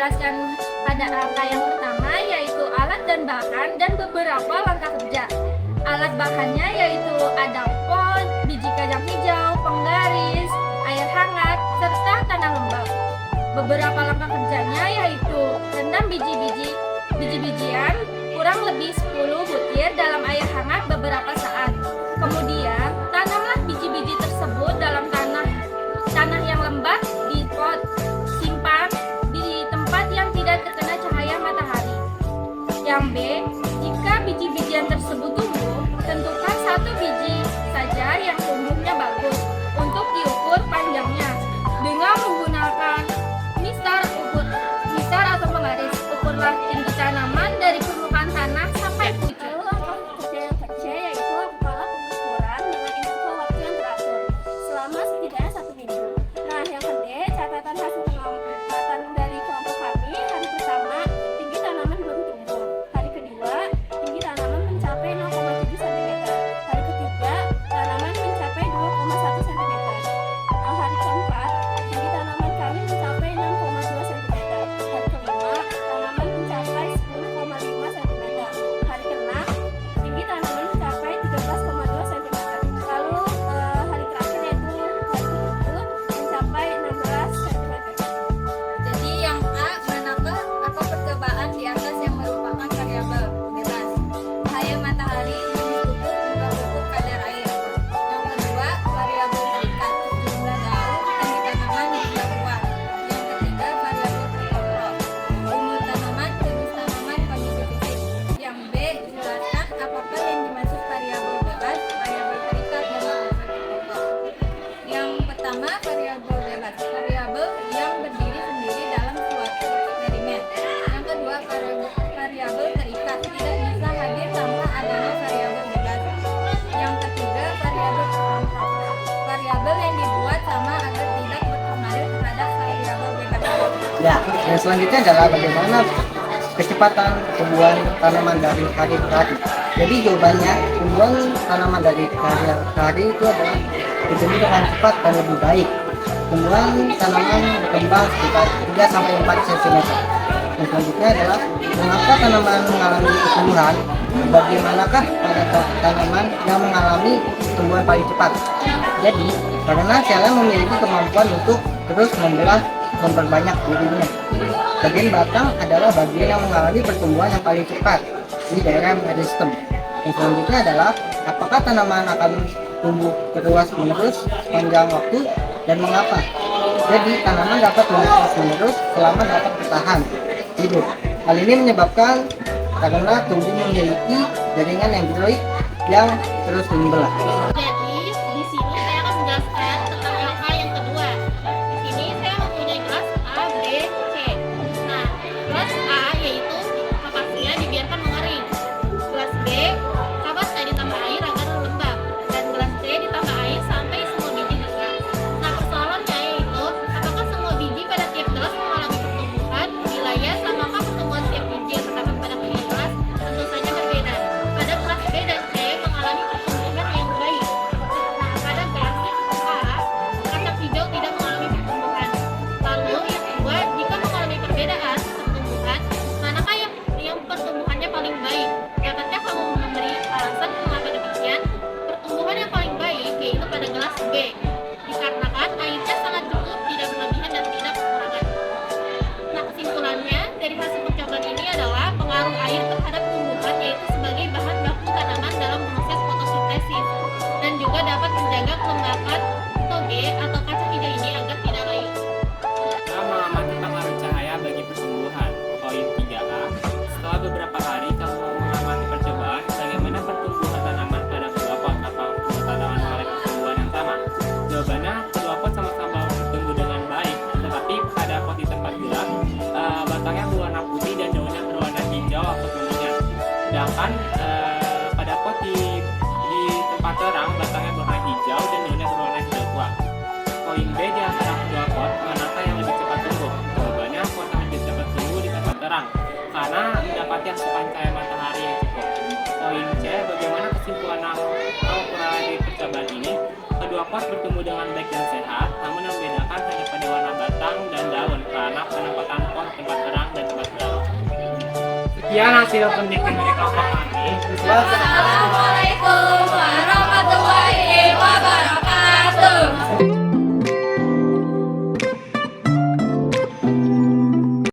menjelaskan pada langkah yang pertama, yaitu alat dan bahan dan beberapa langkah kerja. Alat bahannya yaitu ada pot, biji kacang hijau, penggaris, air hangat, serta tanah lembab. Beberapa langkah kerjanya yaitu rendam biji-bijian kurang lebih 10 butir dalam air hangat beberapa saat. Kemudian, tanamlah biji-biji tersebut dalam tanah yang lembab di pot. Simpan di tempat yang tidak terkena cahaya matahari. Yang B, jika biji-bijian tersebut tumbuh, tentukan satu biji saja yang tumbuhnya bagus untuk diukur panjangnya dengan menggunakan misar atau penggaris. Ukurlah tinggi tanaman dari permukaan tanah sampai pucuk. Lalu langkah kerja yang ketiga yaitu lakukanlah pengukuran dengan interval waktu yang teratur selama setidaknya 1 minggu. Nah, yang kedua, catatan hasil pengamatan dari kelompok kami. Hari pertama, tinggi tanaman belum tumbuh. Hari kedua, tinggi tanaman mencapai 0,7 cm. Hari ketiga, tanaman mencapai 2,1 cm. Hari keempat, tinggi tanaman kami mencapai 6,2 cm. Hari kelima, tanaman mencapai 10,5 cm. Hari keenam, tinggi tanaman mencapai 13,2 cm. Lalu hari terakhir yaitu hari ke-7 mencapai 16 cm. Jadi yang A, manakah apa percobaan di atas yang merupakan variabel bebas? Cahaya matahari, jenis pupuk, jumlah pupuk, kadar air. Yang kedua, variabel terikat, jumlah daun, tinggi tanaman, jumlah buah. Yang ketiga, variabel terkontrol, umur tanaman, jenis tanaman, kondisi fisik. Yang B, jelaskan apakah yang dimaksud variabel bebas, variabel terikat, dan variabel terkontrol. Yang pertama, variabel bebas, variabel yang berdiri sendiri dalam suatu eksperimen. Yang kedua, variabel terikat, tidak bisa hadir tanpa adanya variabel bebas. Yang ketiga, variabel terkontrol, variabel yang dibuat sama agar tidak berpengaruh terhadap variabel bebas. Ya, dan selanjutnya adalah bagaimana kecepatan pertumbuhan tanaman dari hari ke hari. Jadi jawabannya, pertumbuhan tanaman dari hari ke hari itu adalah bertumbuh dengan cepat dan lebih baik. Pertumbuhan tanaman berkembang sekitar 3 sampai 4 cm. Yang selanjutnya adalah mengapa tanaman mengalami pertumbuhan? Bagaimanakah pada tanaman yang mengalami pertumbuhan paling cepat? Jadi, karena sel memiliki kemampuan untuk terus memperbanyak dirinya. Bagian batang adalah bagian yang mengalami pertumbuhan yang paling cepat di daerah meristem. Yang selanjutnya adalah apakah tanaman akan tumbuh terus menerus sepanjang waktu dan mengapa? Jadi tanaman dapat tumbuh terus menerus selama dapat bertahan hidup. Hal ini menyebabkan karena tumbuh memiliki jaringan dendroid yang terus membelah. Jadi, di sini saya akan menjelaskan tentang langkah yang kedua. Di sini saya mempunyai gelas A, B, C. Nah, gelas A yaitu kapasnya dibiarkan mengering. Gelas B, kapasnya ditambah air agar lembab. Dan gelas C ditambah air sampai semua biji besar. Nah, persoalannya yaitu apakah semua biji pada tiap gelas mengalami pertumbuhan? Bila ya, apakah pertumbuhan tiap biji yang terdapat pada kedua gelas? Tentu saja berbeda. Pada gelas B dan C mengalami pertumbuhan yang baik. Nah, pada gelas A, kacang hijau tidak mengalami pertumbuhan. Lalu yang kedua, jika mengalami perbedaan pertumbuhan, manakah yang pertumbuhannya paling baik? Dapatkah kamu memberi alasan mengapa demikian? Pertumbuhan yang paling baik yaitu pada gelas B, dikarenakan airnya sangat cukup, tidak berlebihan dan tidak kekurangan. Nah, kesimpulannya dari hasil percobaan ini adalah pengaruh air terhadap tumbuhan yaitu sebagai bahan baku tanaman dalam proses fotosintesis dan juga dapat menjaga kelembapan toge atau kacang hijau ini agar tidak layu. Mengamati pengaruh cahaya bagi pertumbuhan. Poin 3A. Setelah beberapa hari kamu mengamati percobaan, bagaimana pertumbuhan tanaman pada kedua pot atau tanaman oleh pertumbuhan yang sama? Jawabannya, kedua pot sama-sama bertumbuh dengan baik, tetapi pada pot di tempat gelap, batangnya berwarna putih dan daunnya berwarna hijau atau kuningan. Sedangkan pada pot di tempat terang, batangnya berwarna hijau dan daunnya berwarna hijau tua. Poin B, di antara kedua pot, manakah yang lebih cepat tumbuh? Jawabannya, pot yang lebih cepat tumbuh di tempat terang, karena mendapati asupan cahaya matahari yang cukup. Poin C, bagaimana kesimpulan kamu dari percobaan ini? Kedua kapas bertumbuh dengan baik dan sehat, namun yang membedakan hanya pada warna batang dan daun karena penempatan pot, tempat terang, dan tempat gelap. Sekian hasil penelitian dari kelompok kami. Assalamualaikum warahmatullahi wabarakatuh.